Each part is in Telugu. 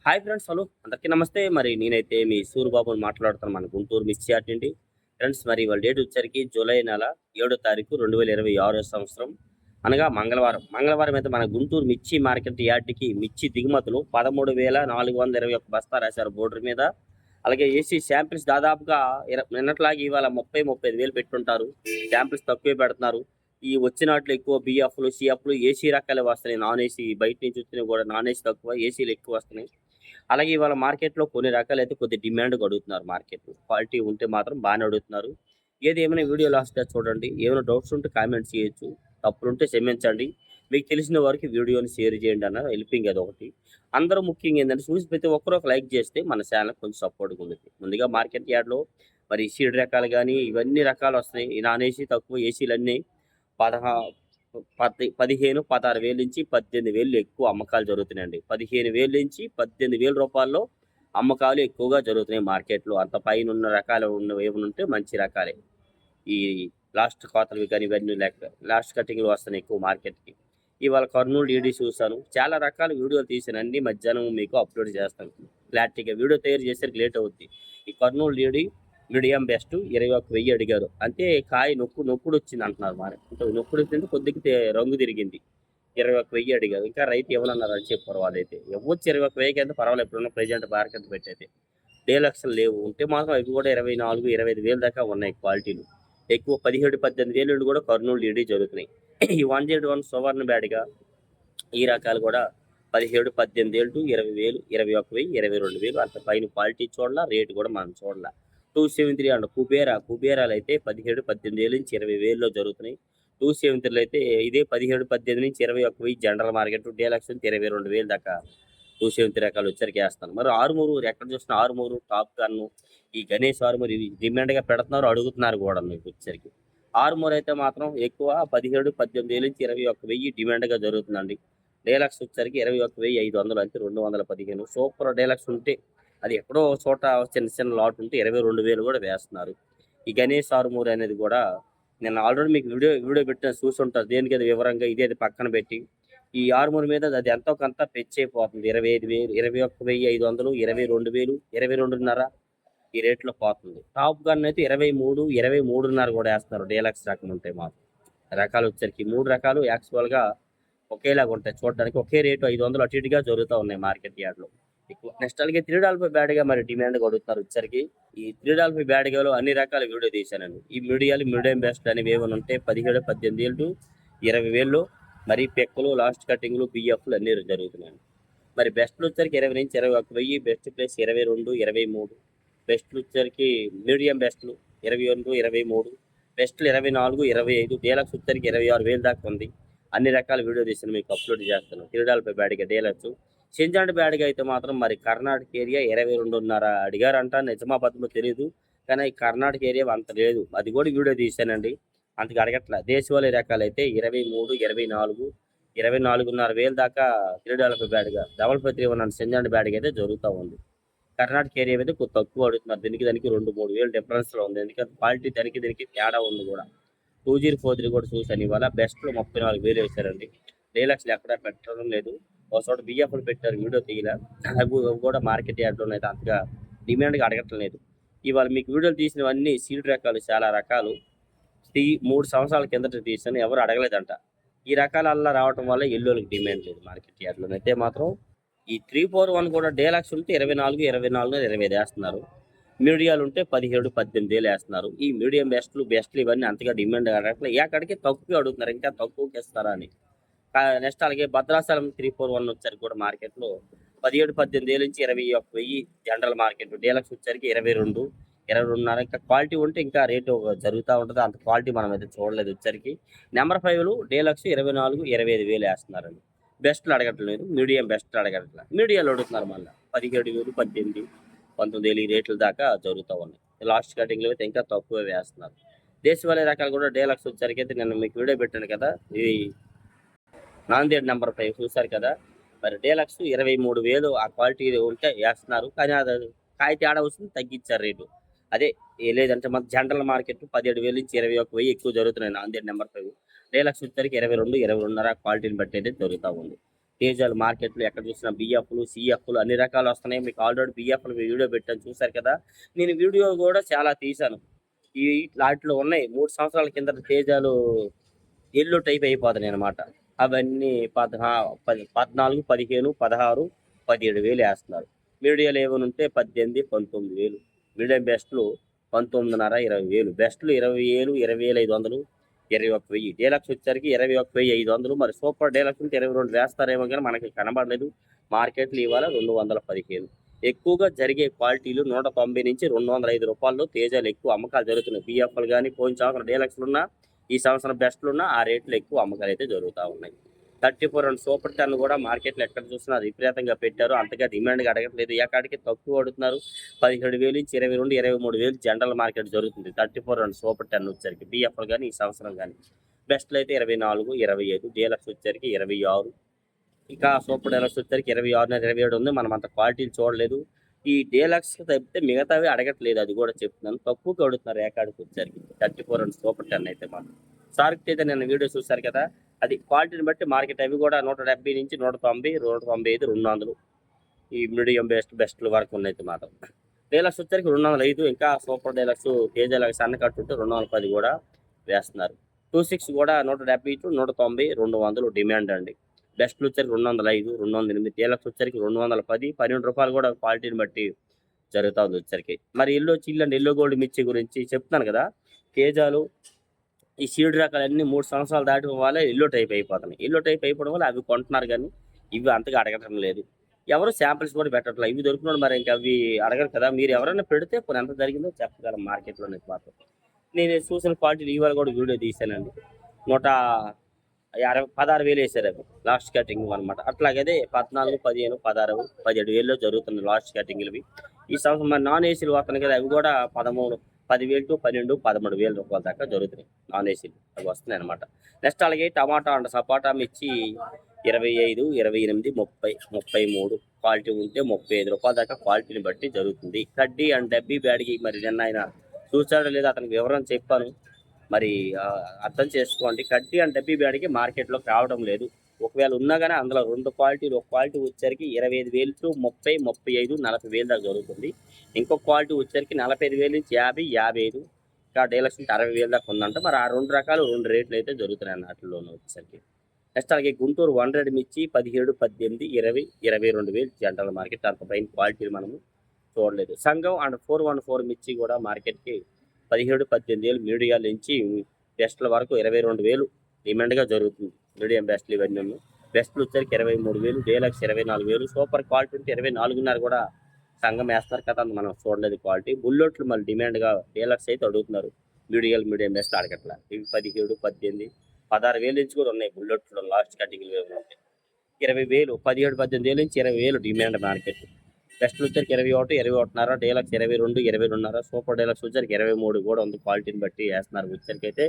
హాయ్ ఫ్రెండ్స్, హలో అందరికీ నమస్తే. మరి నేనైతే మీ సూరిబాబుని మాట్లాడుతున్నాను, మన గుంటూరు మిర్చి యార్డ్ నుండి. ఫ్రెండ్స్, మరి వాళ్ళ డేట్ వచ్చరికి జూలై నెల 7వ తారీఖు 2026 సంవత్సరం, అనగా మంగళవారం అయితే మన గుంటూరు మిర్చి మార్కెట్ యార్డ్కి మిర్చి దిగుమతులు 13,421 బస్తా రాశారు బోర్డర్ మీద. అలాగే ఏసీ శాంపిల్స్ దాదాపుగా నిన్నట్లాగా ఇవాళ 35 వేలు పెట్టుంటారు. శాంపిల్స్ తక్కువే పెడుతున్నారు. ఈ వచ్చిన వాటిలో ఎక్కువ బిఎఫ్లు, సిఎఫ్లు, ఏసీ రకాలే వస్తున్నాయి. నాన్ ఏసీ బయట నుంచి వచ్చినవి కూడా నాన్ ఏసీ తక్కువ, ఏసీలు ఎక్కువ వస్తున్నాయి. అలాగే ఇవాళ మార్కెట్‌లో కొన్ని రకాలైతే కొద్దిగా డిమాండ్‌గా అడుగుతున్నారు మార్కెట్‌లో. క్వాలిటీ ఉంటే మాత్రం బానే అడుగుతున్నారు. ఏది ఏమైనా వీడియో లాస్ట్‌గా చూడండి. ఏమైనా డౌట్స్ ఉంటే కామెంట్స్ చేయొచ్చు. తప్పులుంటే క్షమించండి. మీకు తెలిసిన వారికి వీడియోని షేర్ చేయండి అన్న హెల్పింగ్ అదొకటి. అందరూ ముఖ్యంగా ఏందంటే చూసి ప్రతి ఒక్కరు ఒక లైక్ చేస్తే మన ఛానెల్ కొంచెం సపోర్ట్‌గా ఉండిద్ది. ముందుగా మార్కెట్ యార్డ్‌లో మరి సీడ్ రకాలు గానీ, ఇవన్నీ రకాలు వస్తున్నాయి. ఈ నాన్ ఏసీ తక్కువ, ఏసీలన్నీ పదహా 15, 16,000 నుంచి 18,000 ఎక్కువ అమ్మకాలు జరుగుతున్నాయండి. 15,000 నుంచి 18,000 రూపాయల్లో అమ్మకాలు ఎక్కువగా జరుగుతున్నాయి మార్కెట్‌లో. అంత పైనున్న రకాలు ఉన్నవి ఏమైనా ఉంటే మంచి రకాలే. ఈ లాస్ట్ కోతలవి కానీ ఇవన్నీ లేక లాస్ట్ కటింగ్‌లు వస్తున్నాయి ఎక్కువ మార్కెట్‌కి. ఇవాళ కర్నూలు డీడీ చూసాను. చాలా రకాల వీడియోలు తీశాను. అన్నీ మధ్యాహ్నం మీకు అప్‌లోడ్ చేస్తాను. క్లారిటీగా వీడియో తయారు చేసేసరికి లేట్ అవుద్ది. ఈ కర్నూలు డీడీ మీడియం బెస్ట్ 21,000 అడిగారు. అంటే కాయ నొక్కుడొచ్చింది అంటున్నారు మరి. అంటే నొక్కుడొచ్చింది కొద్దిగా రంగు తిరిగింది. 21,000 అడిగారు. ఇంకా రైతు ఇవ్వనన్నారు అని చెప్పారు వాళ్ళైతే. ఇవ్వచ్చు 21,000కి అయితే పర్వాలేదు. ఇప్పుడున్న ప్రెజెంట్ మార్కెట్ పెట్టయితే. డీలక్స్‌లు లేవు. ఉంటే మాత్రం అవి కూడా 24, 25,000 దాకా ఉన్నాయి క్వాలిటీలు. ఎక్కువ 17, 18,000 నుండి కూడా కర్నూలు డీడీ జరుగుతున్నాయి. ఈ 101 సువర్ణ బ్యాడ్‌గా ఈ రకాలు కూడా 17, 18,000 టు 20,000, 21,000, 22,000 అంత పైన క్వాలిటీ చూడాల, రేటు కూడా మనం చూడాల. 273 అండ్ కుబేరాలు అయితే 17, 18,000 నుంచి 20,000లో జరుగుతున్నాయి. 273 అయితే ఇదే 17, 18 నుంచి 21,000 జనరల్ మార్కెట్, డీలక్స్ నుంచి 22,000 దాకా 273 రకాలు వచ్చరికి వేస్తాను. మరి ఆరుమూరు ఎక్కడ చూసినా ఆరుమూరు, టాప్ గన్ను, ఈ గణేష్ ఆరుమూరు ఇవి డిమాండ్‌గా పెడుతున్నారు, అడుగుతున్నారు కూడా మీకు వచ్చరికి. ఆరుమూరు అయితే మాత్రం ఎక్కువ 17, 18,000 నుంచి 21,000 డిమాండ్‌గా జరుగుతుందండి. డీలక్స్ వచ్చరికి 21,500 అంటే 215. సూపర్ డీలక్స్ ఉంటే అది ఎక్కడో ఒక చోట చిన్న చిన్న లాట్ ఉంటే 22,000 కూడా వేస్తున్నారు. ఈ గణేష్ ఆరుమూరు అనేది కూడా నేను ఆల్రెడీ మీకు వీడియో పెట్టిన చూసుంటారు. దేనికి అది వివరంగా ఇదేది పక్కన పెట్టి. ఈ ఆరుమూరు మీద అది ఎంతో కొంత అయిపోతుంది. 25,000, 21,500, 22,000, 22,500 ఈ రేట్‌లో పోతుంది. టాప్ గన్ అయితే 23, 23,500 కూడా వేస్తున్నారు. డీలక్స్ రకం ఉంటాయి మాకు. రకాలు వచ్చరికి 3 రకాలు యాక్చువల్‌గా ఒకేలాగా ఉంటాయి చూడడానికి. ఒకే రేటు 500 అటు ఇటుగా జరుగుతా ఉన్నాయి మార్కెట్ యార్డ్‌లో ఎక్కువ. నెక్స్ట్ అలాగే 3 బ్యాడ్‌గా మరి డిమాండ్‌గా అడుగుతున్నారు వచ్చరికి. ఈ 3 బ్యాడ్‌గాలో అన్ని రకాల వీడియో తీశానండి. ఈ మీడియం బెస్ట్ అనేవి ఏమైనా ఉంటే 17, 18,000 టు 20,000 మరి పెక్కలు, లాస్ట్ కటింగ్‌లు, బిఎఫ్‌లు అన్నీ జరుగుతున్నాయండి. మరి బెస్ట్‌లు వచ్చరికి 20 నుంచి 21,000, బెస్ట్ ప్లేస్ 22, 23, బెస్ట్‌లు వచ్చరికి మీడియం బెస్ట్‌లు 21, 23, బెస్ట్‌లు 24, 25, డీలక్స్ వచ్చరికి 26,000 దాకా ఉంది. అన్ని రకాల వీడియో తీసి మీకు అప్లోడ్ చేస్తాను. 3 బ్యాడ్‌గా డీలక్స్. సింజాండ్ బ్యాడ్‌గా అయితే మాత్రం మరి కర్ణాటక ఏరియా 22.5 అడిగారంట. నిజమా అబద్ధమో తెలీదు. కానీ ఈ కర్ణాటక ఏరియా అంత లేదు. అది కూడా వీడియో తీశానండి. అంతగా అడగట్ల. దేశవాళీ రకాలైతే 23, 24, 24,500 దాకా 3 బ్యాడ్‌గా డబల్ 3 సింజాండ్ బ్యాడ్‌గా అయితే జరుగుతూ ఉంది. కర్ణాటక ఏరియా అయితే కొద్దిగా తక్కువ అడుగుతున్నారు. దానికి 2, 3 వేలు డిఫరెన్స్‌లో ఉంది. ఎందుకంటే క్వాలిటీ దానికి తేడా ఉంది కూడా. 2043 కూడా చూసాను ఇవాళ. బెస్ట్‌లో 34,000 వేశారండి. డీలక్స్‌లు ఎక్కడా పెట్టడం లేదు. ఒక చోట బిఎఫ్‌లు పెట్టారు, వీడియో తీయలే. అవి కూడా మార్కెట్ యార్డ్‌లోనే అయితే అంతగా డిమాండ్‌గా అడగటం లేదు. ఇవాళ మీకు వీడియోలు తీసినవన్నీ సీడ్ రకాలు చాలా రకాలు. 3 సంవత్సరాల కిందట తీశాను. ఎవరు అడగలేదంట. ఈ రకాలల్లా రావటం వల్ల ఎల్లోళ్ళకి డిమాండ్ లేదు మార్కెట్ యార్డ్‌లోనే. అయితే మాత్రం ఈ 341 కూడా డీలక్స్ ఉంటే 24, 24, 25 వేస్తున్నారు. మీడియాలు ఉంటే 17, 18,000 వేస్తున్నారు. ఈ మీడియం బెస్ట్‌లు ఇవన్నీ అంతగా డిమాండ్ అడగట్లే. ఎక్కడికి తక్కువే అడుగుతున్నారు. ఇంకా తక్కువకి ఇస్తారా అని. నెక్స్ట్ అలాగే భద్రాచలం 341 వచ్చరికి కూడా మార్కెట్‌లో 17, 18,000 నుంచి 21,000 జనరల్ మార్కెట్. డీలక్స్ వచ్చరికి 22, 22.5. ఇంకా క్వాలిటీ ఉంటే ఇంకా రేటు జరుగుతూ ఉంటది. అంత క్వాలిటీ మనమైతే చూడలేదు వచ్చరికి. నెంబర్ 5లు డీలక్స్ 24, 25,000 వేస్తున్నారండి. బెస్ట్‌లు అడగట్లేదు. మీడియం బెస్ట్ అడగట్ల. మీడియాలు అడుగుతున్నారు మళ్ళా. 17,000, 18, 19,000 ఈ రేట్ల దాకా జరుగుతూ ఉన్నాయి. లాస్ట్ కటింగ్‌లో అయితే ఇంకా తక్కువే వేస్తున్నారు. దేశవాళీ రకాలు కూడా డీలక్స్ వచ్చరికైతే నేను మీకు వీడియో పెట్టాను కదా! ఇది నాందేడ్ నెంబర్ 5 చూసారు కదా! మరి డీలక్స్ 23,000 ఆ క్వాలిటీ ఉంటే వేస్తున్నారు. కానీ అది కాయ తేడా వస్తుంది, తగ్గించారు రేటు. అదే లేదంటే మన జనరల్ మార్కెట్ 17,000 నుంచి 21,000 ఎక్కువ జరుగుతున్నాయి నాందేడ్ నెంబర్ 5. డీలక్స్ వచ్చరికి 22, 22.5 క్వాలిటీని బట్టి అయితే జరుగుతూ ఉంది. తేజాలు మార్కెట్లో ఎక్కడ చూసినా బిఎఫ్లు సిఎఫ్లు అన్ని రకాలు వస్తున్నాయి. మీకు ఆల్రెడీ బిఎఫ్లు వీడియో పెట్టాను చూసారు కదా. నేను వీడియో కూడా చాలా తీశాను. ఈ వాటిలో ఉన్నాయి 3 సంవత్సరాల కిందట తేజాలు ఎల్లో టైప్ అయిపోతున్నాయి అనమాట. అవన్నీ 14, 15, 16, 17,000 వేస్తున్నారు. మీడియాలు ఏమైనా ఉంటే 18, 19,000. మీడియం బెస్ట్లు 19,500, 20,000. బెస్ట్లు 20,000, 20,500, 21,000. డీలక్స్ వచ్చేసరికి 21,500. మరి సూపర్ డీలక్స్ ఉంటే 22 వేస్తారేమో కానీ మనకి కనబడలేదు. మార్కెట్లు ఇవాళ 215. ఎక్కువగా జరిగే క్వాలిటీలు 190 నుంచి 205 రూపాయల్లో తేజాలు ఎక్కువ అమ్మకాలు జరుగుతున్నాయి. బిఎఫ్ఎల్ కానీ పోయిన సంవత్సరం డీలక్స్లున్నా ఈ సంవత్సరం బెస్ట్లున్నా ఆ రేట్లు ఎక్కువ అమ్మకాలు అయితే జరుగుతూ ఉన్నాయి. 34 అండ్ సూపర్ 10 కూడా మార్కెట్లో ఎక్కడ చూసినా విపరీతంగా పెట్టారు. అంతగా డిమాండ్గా అడగట్లేదు. ఎక్కడికి తక్కువ అడుగుతున్నారు. 17,000 నుంచి 22, 23,000 జనరల్ మార్కెట్ జరుగుతుంది. 34 అండ్ సూపర్ 10 వచ్చరికి బిఎఫ్ఎల్ కానీ ఈ సంవత్సరం కానీ. బెస్ట్లు అయితే 24, 25. డీలక్స్ వచ్చరికి 26. ఇంకా సూపర్ డీలక్స్ వచ్చరికి 26, 27 ఉంది. మనం అంత క్వాలిటీలు చూడలేదు. ఈ డీలక్స్ తప్పితే మిగతావి అడగట్లేదు. అది కూడా చెప్తున్నాను. తక్కువగా అడుగుతున్నారు ఏకాడికి వచ్చరికి. 34 అండ్ సూపర్ 10 అయితే మాత్రం. సార్కి అయితే నేను వీడియో చూశారు కదా. అది క్వాలిటీని బట్టి మార్కెట్ అవి కూడా 170 నుంచి 190, 195, 200 ఈ మీడియం బెస్ట్లు వరకు ఉన్నాయి మాత్రం. డీలక్స్ వచ్చరికి 205. ఇంకా సూపర్ డీలక్స్ తేజాలకి సన్నకట్టు ఉంటే 210 కూడా వేస్తున్నారు. 26 కూడా 170 to 190, 200 డిమాండ్ అండి. బెస్ట్లు వచ్చరికి 205, 208. డీలక్స్ వచ్చరికి 210, 12 రూపాయలు కూడా క్వాలిటీని బట్టి జరుగుతుంది వచ్చరికి. మరి ఎల్లో గోల్డ్ మిర్చి గురించి చెప్తున్నాను కదా. తేజాలు ఈ సీడ్ రకాలన్నీ 3 సంవత్సరాలు దాటడం వల్ల ఎల్లో టైప్ అయిపోతున్నాయి. ఎల్లో టైప్ అయిపోవడం వల్ల అవి కొంటున్నారు కానీ ఇవి అంతగా అడగటం లేదు. ఎవరు శాంపిల్స్ కూడా పెట్టట్లేదు. ఇవి దొరికినాడు మరి ఇంకా అవి అడగరు కదా. మీరు ఎవరైనా పెడితే కొన్ని ఎంత జరిగిందో చెప్పగలం మార్కెట్లో మాత్రం. నేను చూసిన క్వాలిటీలు ఇవాళ కూడా వీడియో తీసానండి. 16,000 వేసారు అవి లాస్ట్ కటింగ్ అనమాట. అట్లాగదే 14, 15, 16, 17,000 జరుగుతున్నాయి లాస్ట్ కటింగ్లవి. ఈ సంవత్సరం మరి నాన్ ఏసీలు వస్తున్నాయి కదా. అవి కూడా 10,000 to 12, 13,000 రూపాయల దాకా జరుగుతున్నాయి నాన్ ఏసీలు. అవి వస్తున్నాయి అనమాట. నెక్స్ట్ అలాగే టమాటా అండ్ సపోటా మిర్చి 25, 28, 30, 33. క్వాలిటీ ఉంటే 35 రూపాయల దాకా క్వాలిటీని బట్టి జరుగుతుంది. కడ్డీ అండ్ డబ్బీ బ్యాడ్కి మరి నిన్న ఆయన చూసాడో లేదా అతనికి వివరం చెప్పాను. మరి అర్థం చేసుకోండి. కడ్డీ అండ్ డబ్బీ బ్యాడ్కి మార్కెట్లోకి రావడం లేదు. ఒకవేళ ఉన్నా కానీ అందులో 2 క్వాలిటీలు. ఒక క్వాలిటీ వచ్చరికి 25,000 to 30, 35, 40,000 దాకా జరుగుతుంది. ఇంకో క్వాలిటీ వచ్చరికి 45,000 నుంచి 50, 55. ఇంకా డీలక్స్ నుంచి 60,000 దాకా ఉందంట. మరి ఆ 2 రకాలు 2 రేట్లు అయితే జరుగుతున్నాయి అన్నట్లోనూ వచ్చేసరికి. నెక్స్ట్ అలాగే గుంటూరు 100 మిర్చి 17, 18, 20, 22,000 జనరల్ మార్కెట్. అంత పైన క్వాలిటీలు మనము చూడలేదు. సంఘం అండ్ 414 మిర్చి కూడా మార్కెట్కి 17, 18,000 మీడియాల నుంచి బెస్ట్ల వరకు 22,000 డిమాండ్గా జరుగుతుంది. మీడియం బెస్ట్లు ఇవన్నీ. బెస్ట్లు వచ్చరికి 23,000, డీలక్స్ 24,000. సూపర్ క్వాలిటీ ఉంటే 24,500 కూడా సంఘం వేస్తారు కదా. మనం చూడలేదు క్వాలిటీ. బుల్లెట్లు మళ్ళీ డిమాండ్గా డీలక్స్ అయితే అడుగుతున్నారు. మీడియం బెస్ట్లు అడగట్లా. ఇవి 17, 18, 16,000 నుంచి కూడా ఉన్నాయి బుల్లెట్లు లాస్ట్ కటింగ్ 20,000, 17, 18,000 నుంచి 20,000 డిమాండ్ మార్కెట్. బెస్ట్లు వచ్చరికి 21, 21.5, డీలక్స్ 22, 22.5. సూపర్ డీలక్స్ వచ్చరికి 23 కూడా ఉంది. క్వాలిటీని బట్టి వేస్తున్నారు వచ్చరికి అయితే.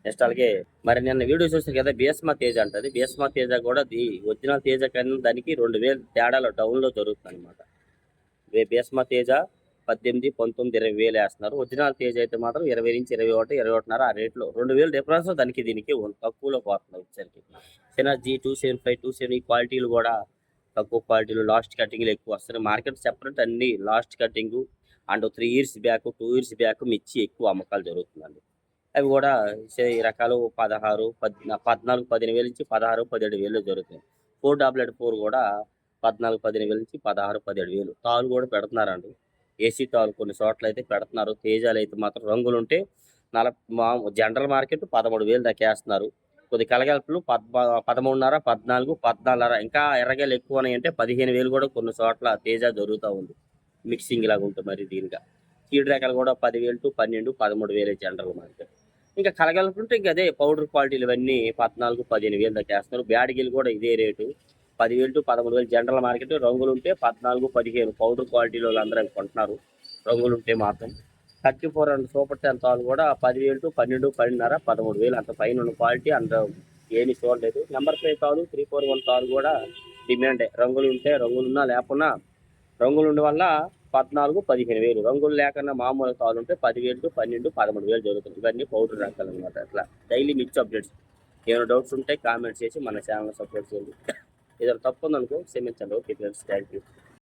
నెక్స్ట్ అలాగే మరి నిన్న వీడియో చూసారు కదా. భీస్మా తేజ అంటది. భీస్మా తేజ కూడా ఒరిజినల్ తేజ కన్నా దానికి 2,000 తేడాలో డౌన్లో జరుగుతుంది అనమాట. భీస్మా తేజ 18, 19, 20,000 వేస్తున్నారు. ఒరిజినల్ తేజ అయితే మాత్రం 20 నుంచి 21, 21.5 ఆ రేట్లో 2,000 డిఫరెన్స్ దానికి దీనికి తక్కువలో పోతుంది వచ్చరికి. సినర్జీ 275, 270 ఈ క్వాలిటీలు కూడా తక్కువ క్వాలిటీలు లాస్ట్ కటింగ్లు ఎక్కువ వస్తున్నాయి. మార్కెట్ సెపరేట్ అన్ని last cutting and 3 years back 2 years back మిర్చి ఎక్కువ అమ్మకాలు జరుగుతుందండి. అవి కూడా ఈ రకాలు 16, 14, 15,000 నుంచి 16, 17,000 జరుగుతాయి. 444 కూడా 14, 15,000 నుంచి 16, 17,000. తాలు కూడా పెడుతున్నారండి. ఏసీ తాలు కొన్ని చోట్ల అయితే పెడుతున్నారు. తేజాలు అయితే మాత్రం రంగులు ఉంటే జనరల్ మార్కెట్ 13,000 దాకా వేస్తున్నారు. కొద్ది కలగలుపులు 13.5, 14, 14.5. ఇంకా ఎర్రగేలు ఎక్కువ ఉన్నాయంటే 15,000 కూడా కొన్ని చోట్ల తేజ దొరుకుతూ ఉంది. మిక్సింగ్ లాగా ఉంటుంది మరి దీనిగా. సీడ్ రకాలు కూడా 10,000 to 12, 13,000 జనరల్ మార్కెట్. ఇంకా కలగలుపుంటే ఇంకా అదే పౌడర్ క్వాలిటీలు ఇవన్నీ 14, 15,000 దాకా వేస్తున్నారు. బ్యాడ్గిలు కూడా ఇదే రేటు 10,000 to 13,000 జనరల్ మార్కెట్. రంగులు ఉంటే 14, 15 పౌడర్ క్వాలిటీలో అందరూ కొంటున్నారు రంగులు ఉంటే మాత్రం. 34 అండ్ సూపర్ 10 తాలు కూడా 10,000 to 12, 12.5, 13,000 అంత పైన ఉన్న క్వాలిటీ అంత ఏమీ చూడలేదు. నెంబర్ 5 తాలు 341 తాలు కూడా డిమాండే. రంగులు ఉంటే రంగులున్నా లేకున్నా రంగులు ఉండే వల్ల 14, 15,000. రంగులు లేకుండా మామూలు తాలు ఉంటే 10,000 to 12, 13,000 జరుగుతుంది. ఇవన్నీ పౌడర్ రకాలు అనమాట. అట్లా డైలీ మిర్చి అప్డేట్స్. ఏమైనా డౌట్స్ ఉంటే కామెంట్స్ చేసి మన ఛానల్ సపోర్ట్ చేయండి. ఏదైనా తప్పు ఉందనుకో క్షమించండి. Okay friends, thank you.